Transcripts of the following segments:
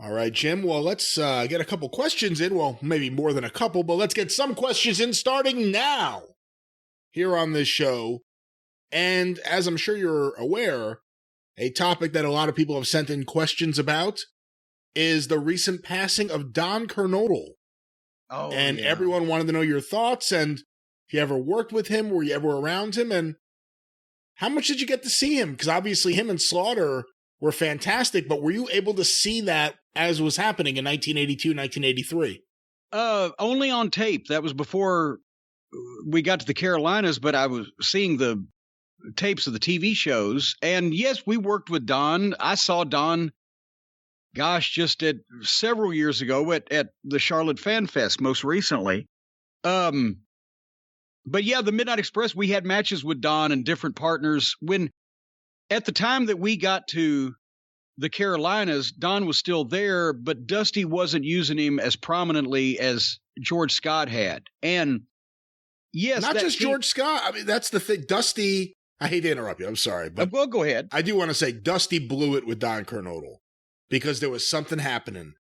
All right, Jim. Well, let's get a couple questions in. Well, maybe more than a couple, but let's get some questions in starting now here on this show. And as I'm sure you're aware, a topic that a lot of people have sent in questions about is the recent passing of Don Kernodle. Oh, and yeah. Everyone wanted to know your thoughts and if you ever worked with him, were you ever around him, and how much did you get to see him? Because obviously him and Slaughter were fantastic, but were you able to see that as was happening in 1982, 1983? Only on tape. That was before we got to the Carolinas, but I was seeing the tapes of the TV shows. And yes, we worked with Don. I saw Don, just at several years ago at the Charlotte Fan Fest most recently. But yeah, the Midnight Express, we had matches with Don and different partners. When at the time that we got to the Carolinas, Don was still there, but Dusty wasn't using him as prominently as George Scott had. And yes, not just George Scott. I mean, that's the thing. Dusty, I hate to interrupt you. I'm sorry, but well, go ahead. I do want to say Dusty blew it with Don Kernodle because there was something happening.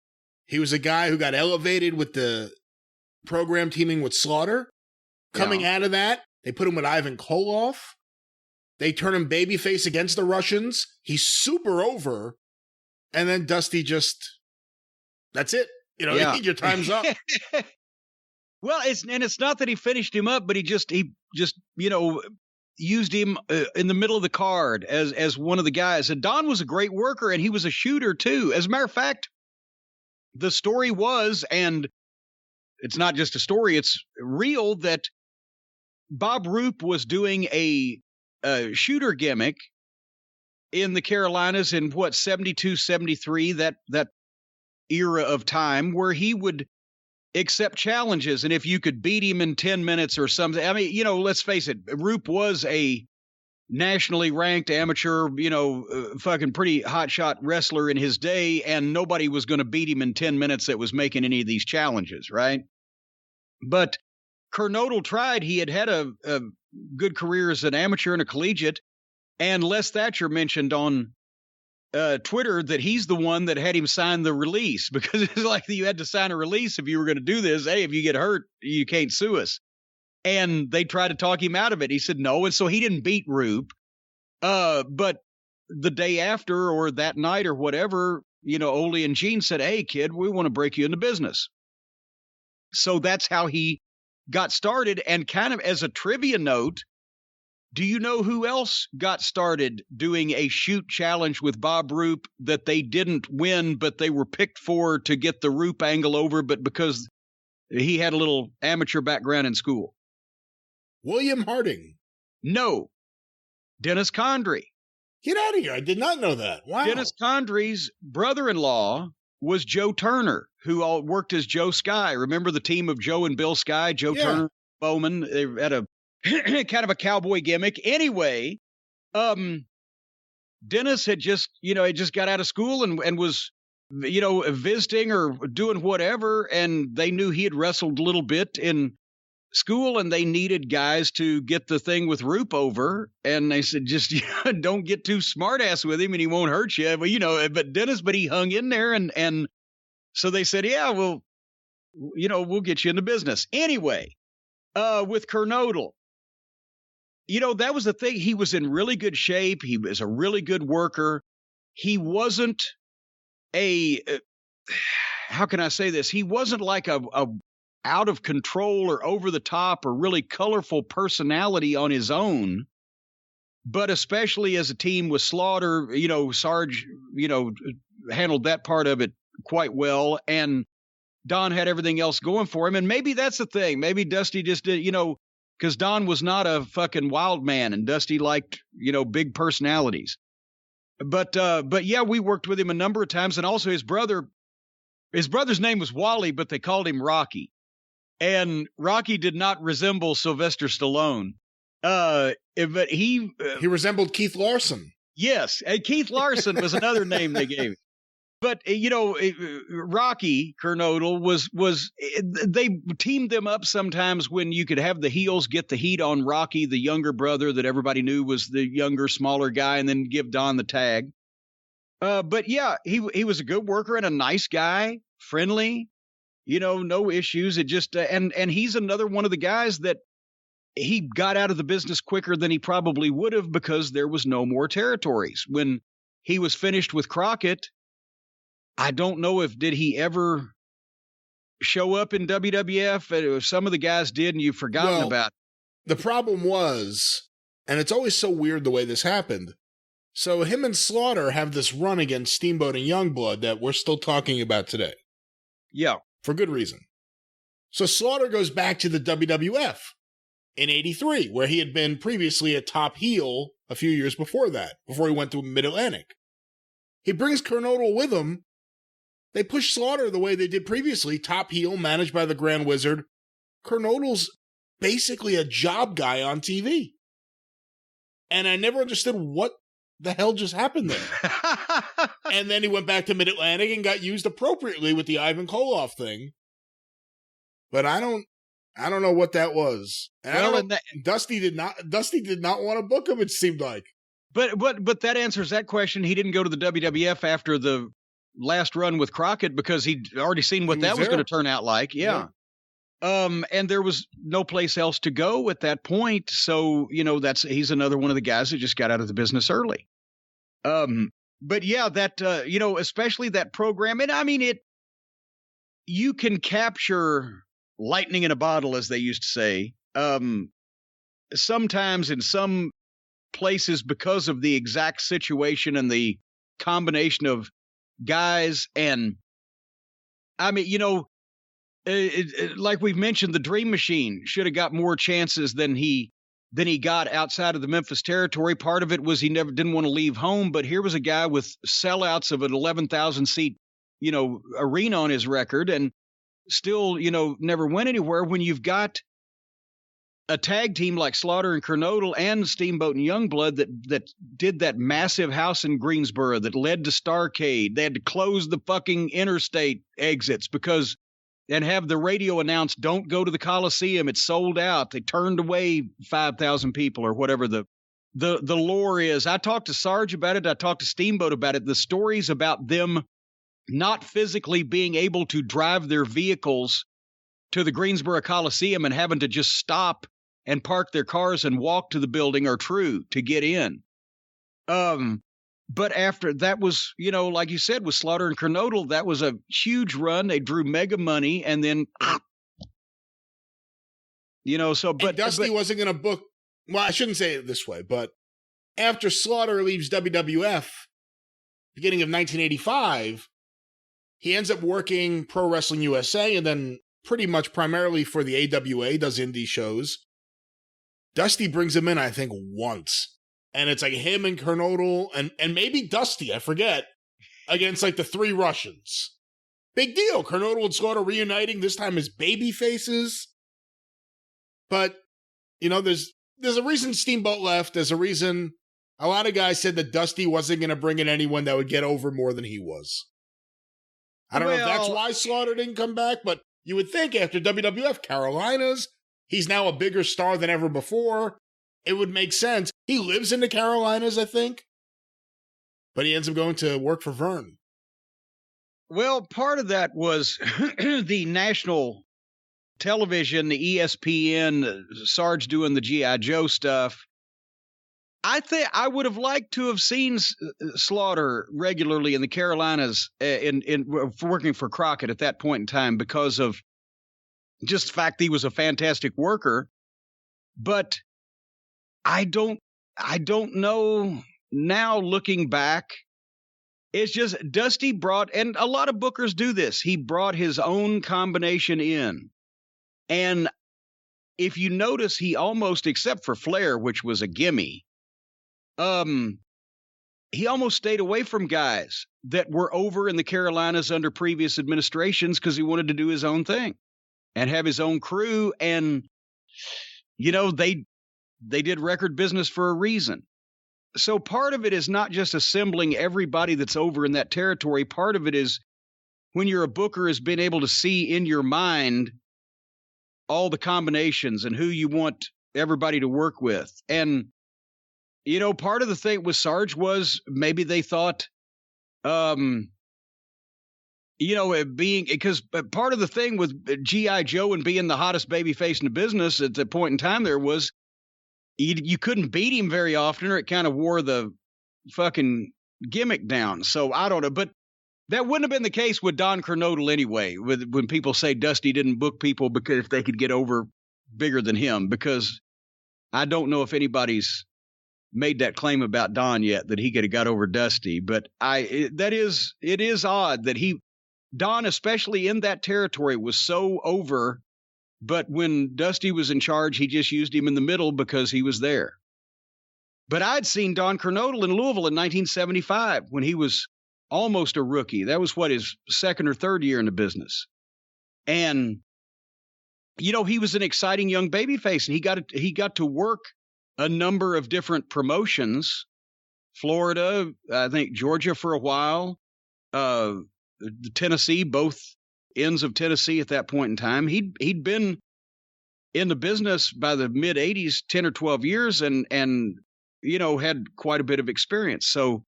He was a guy who got elevated with the program teaming with Slaughter. Coming out of that, they put him with Ivan Koloff. They turn him babyface against the Russians. He's super over. And then Dusty that's it. Your time's up. Well, it's not that he finished him up, but he just used him in the middle of the card as one of the guys. And Don was a great worker, and he was a shooter too. As a matter of fact, the story was, and it's not just a story, it's real, that Bob Roop was doing a shooter gimmick in the Carolinas in 72, 73, that era of time, where he would accept challenges. And if you could beat him in 10 minutes or something, I mean, let's face it, Roop was a nationally ranked amateur, fucking pretty hotshot wrestler in his day, and nobody was going to beat him in 10 minutes that was making any of these challenges, right? But Kernodle tried. He had a good career as an amateur and a collegiate, and Les Thatcher mentioned on Twitter that he's the one that had him sign the release, because it's like you had to sign a release if you were going to do this. Hey, if you get hurt, you can't sue us. And they tried to talk him out of it. He said no, and so he didn't beat Roop. But the day after, or that night or whatever, Ole and Gene said, "Hey, kid, we want to break you into business." So that's how he got started. And kind of as a trivia note, do you know who else got started doing a shoot challenge with Bob Roop that they didn't win, but they were picked for to get the Roop angle over, but because he had a little amateur background in school? William Harding. No. Dennis Condrey. Get out of here. I did not know that. Wow. Dennis Condrey's brother-in-law was Joe Turner, who all worked as Joe Sky. Remember the team of Joe and Bill Sky? Turner, Bowman. They had a kind of a cowboy gimmick. Anyway, Dennis had just got out of school and was, visiting or doing whatever. And they knew he had wrestled a little bit in school, and they needed guys to get the thing with Roop over. And they said, just don't get too smart ass with him and he won't hurt you. Well, but he hung in there. And so they said, yeah, well, we'll get you into business. Anyway, with Kernodle, that was the thing. He was in really good shape. He was a really good worker. He wasn't how can I say this? He wasn't like a out of control or over the top or really colorful personality on his own, but especially as a team with Slaughter, Sarge, handled that part of it quite well. And Don had everything else going for him. And maybe that's the thing. Maybe Dusty just did, because Don was not a fucking wild man, and Dusty liked, big personalities. But yeah, we worked with him a number of times. And also his brother's name was Wally, but they called him Rocky. And Rocky did not resemble Sylvester Stallone. But he resembled Keith Larson. Yes. And Keith Larson was another name they gave him. But, Rocky Kernodle was they teamed them up sometimes when you could have the heels get the heat on Rocky, the younger brother that everybody knew was the younger, smaller guy, and then give Don the tag. But yeah, he was a good worker and a nice guy, friendly, no issues. It just and he's another one of the guys that he got out of the business quicker than he probably would have because there was no more territories. When he was finished with Crockett, I don't know did he ever show up in WWF? Some of the guys did, and you've forgotten about it. The problem was, and it's always so weird the way this happened. So him and Slaughter have this run against Steamboat and Youngblood that we're still talking about today. Yeah. For good reason. So Slaughter goes back to the WWF in '83, where he had been previously a top heel a few years before that, before he went to Mid-Atlantic. He brings Kernodle with him. They push Slaughter the way they did previously, top heel, managed by the Grand Wizard. Kernodle's basically a job guy on TV. And I never understood what the hell just happened there. And then he went back to Mid-Atlantic and got used appropriately with the Ivan Koloff thing. But I don't know what that was. And Dusty did not want to book him, it seemed like. But that answers that question. He didn't go to the WWF after the last run with Crockett because he'd already seen what that was going to turn out like. Yeah. And there was no place else to go at that point. So, he's another one of the guys that just got out of the business early. But yeah, that, especially that program. And I mean, you can capture lightning in a bottle, as they used to say, sometimes in some places because of the exact situation and the combination of guys. And I mean, like we've mentioned, the Dream Machine should have got more chances than he got outside of the Memphis territory. Part of it was he didn't want to leave home, but here was a guy with sellouts of an 11,000 seat, arena on his record and still, never went anywhere. When you've got a tag team like Slaughter and Kernodle and Steamboat and Youngblood that did that massive house in Greensboro that led to Starrcade. They had to close the fucking interstate exits and have the radio announce, don't go to the Coliseum. It's sold out. They turned away 5,000 people or whatever the lore is. I talked to Sarge about it. I talked to Steamboat about it. The stories about them not physically being able to drive their vehicles to the Greensboro Coliseum and having to just stop and park their cars and walk to the building are true to get in. But after that was, like you said, with Slaughter and Kernodle, that was a huge run. They drew mega money and then, but Dusty wasn't going to book. Well, I shouldn't say it this way, but after Slaughter leaves WWF, beginning of 1985, he ends up working Pro Wrestling USA and then pretty much primarily for the AWA, does indie shows. Dusty brings him in, I think, once. And it's like him and Kernodle and maybe Dusty, I forget, against like the three Russians. Big deal. Kernodle and Slaughter reuniting, this time as baby faces. But, there's a reason Steamboat left. There's a reason a lot of guys said that Dusty wasn't going to bring in anyone that would get over more than he was. I don't know if that's why Slaughter didn't come back, but you would think after WWF Carolinas, he's now a bigger star than ever before. It would make sense. He lives in the Carolinas, I think. But he ends up going to work for Vern. Well, part of that was the national television, the ESPN, Sarge doing the G.I. Joe stuff. I think I would have liked to have seen Slaughter regularly in the Carolinas in working for Crockett at that point in time because of just the fact that he was a fantastic worker. But I don't know now looking back. It's just Dusty brought, and a lot of bookers do this. He brought his own combination in. And if you notice, he almost, except for Flair, which was a gimme, he almost stayed away from guys that were over in the Carolinas under previous administrations because he wanted to do his own thing and have his own crew. And, they did record business for a reason. So part of it is not just assembling everybody that's over in that territory. Part of it is when you're a booker is being able to see in your mind all the combinations and who you want everybody to work with. And, part of the thing with Sarge was maybe they thought Because part of the thing with G.I. Joe and being the hottest baby face in the business at the point in time there was you couldn't beat him very often, or it kind of wore the fucking gimmick down. So I don't know, but that wouldn't have been the case with Don Kernodle anyway. When people say Dusty didn't book people because if they could get over bigger than him, because I don't know if anybody's made that claim about Don yet that he could have got over Dusty. But it is odd that Don, especially in that territory, was so over. But when Dusty was in charge, he just used him in the middle because he was there. But I'd seen Don Kernodle in Louisville in 1975 when he was almost a rookie. That was his second or third year in the business. And, he was an exciting young babyface, and he got to work a number of different promotions. Florida, I think Georgia for a while, Tennessee, both ends of Tennessee at that point in time. He'd been in the business by the mid 80s, 10 or 12 years and had quite a bit of experience. So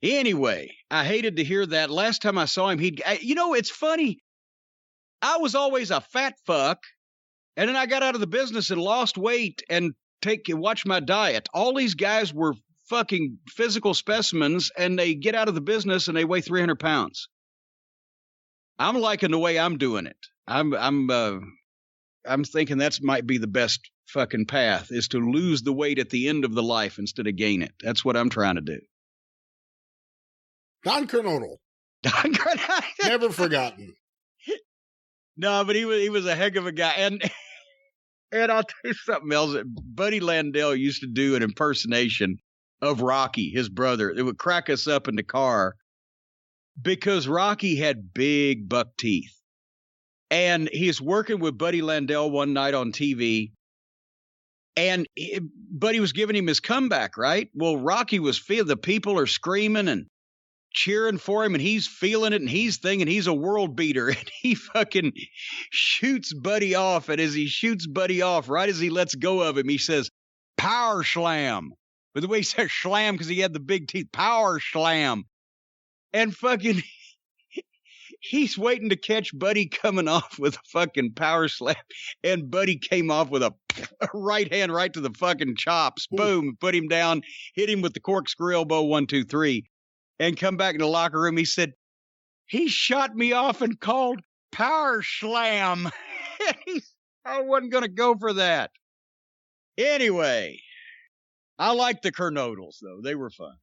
anyway, I hated to hear that. Last time I saw him, it's funny. I was always a fat fuck. And then I got out of the business and lost weight and watch my diet. All these guys were fucking physical specimens, and they get out of the business and they weigh 300 pounds. I'm liking the way I'm doing it. I'm thinking that might be the best fucking path, is to lose the weight at the end of the life instead of gain it. That's what I'm trying to do. Don Kernodle. Never forgotten. No, but he was a heck of a guy. And I'll tell you something else. Buddy Landell used to do an impersonation of Rocky, his brother. It would crack us up in the car because Rocky had big buck teeth. And he's working with Buddy Landell one night on TV. And Buddy was giving him his comeback, right? Well, Rocky was the people are screaming and cheering for him, and he's feeling it, and he's thinking he's a world beater, and he fucking shoots Buddy off. And as he shoots Buddy off, right as he lets go of him, he says, "Power slam." But the way he says slam, because he had the big teeth, power slam. And fucking, he's waiting to catch Buddy coming off with a fucking power slam, and Buddy came off with a right hand right to the fucking chops. Boom, put him down, hit him with the corkscrew elbow, 1, 2, 3. And come back in the locker room, he said, "He shot me off and called power slam." I wasn't going to go for that. Anyway, I like the Kernodles, though. They were fun.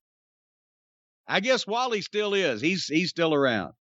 I guess Wally still is. He's still around.